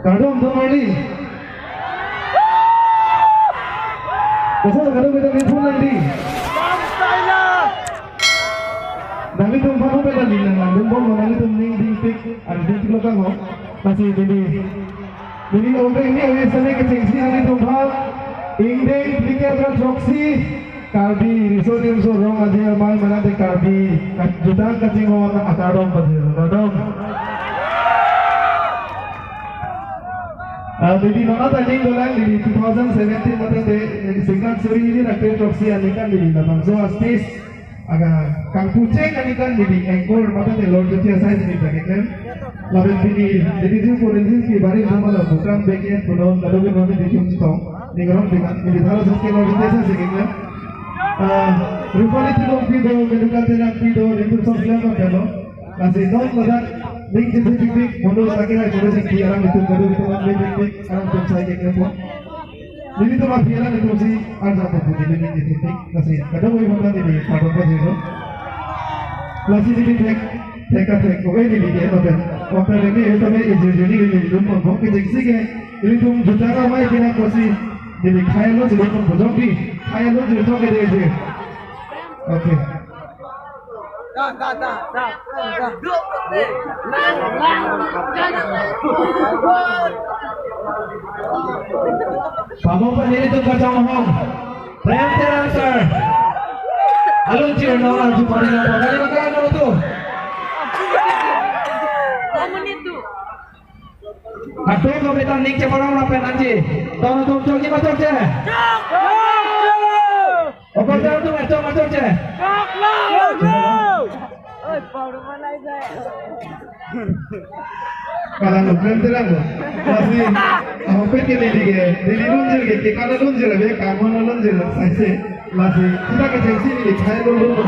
Kadang tu mari. Pasal kadang kita main phone lagi. Nanti tu phone apa lagi? Nanti phone nanti tu ning ding pick, ada ding pick lokal ho. Masih jadi orang ini awak sana kecengsi nanti tu phone. Ingdeng pikir proxy. Karbi risodium so rong aja main mana dek karbi. Juta kacing orang akadom pasir. Akadom. Jadi mana tadi dolang di 2017 mata de singkat suri ini rakit proxy anikan di dalam so astis agak kang kucing anikan di engkol mata de lord jati size ini kan label ini jadi itu forensic ki bari sama lah bukan bagian pulau kalau kita nanti di sini tahu di orang dengan di dalam sosial lord jati size kan rupanya itu video mendekatkan video itu sosial media masih non ledak link di titik modal lagi lah modal sih orang itu baru itu kan titik orang tuh saya kayak gitu jadi itu mafialan itu sih ada apa di link di titik masih kadang boleh makan ini apa apa sih masih di titik teka kowe ini dia apa ini itu nih jadi ini rumah mau kita sih ini tuh juta ramai kena kosi jadi kaya lo jadi pun bodohi kaya lo jadi tuh kayak dia oke Dah. Pamo panili tu kacang mahal. Prem answer. Alun ciri orang tu panili apa? Kali makan orang tu. Aduh kau betul nik cepat orang apa nanti? Tahu tu cok ni macam je. Apa tahu tu macam je? Kalau nukran terang lo, masih apa yang di lunjir ke kalau lunjir lebih kamu lunjir saya masih kita kecengsi ni saya lunjir tu.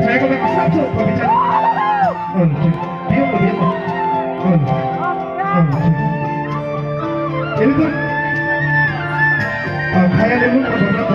Saya kau memang satu kau bicara. Dia. Jadi tu, kaya dulu apa nak?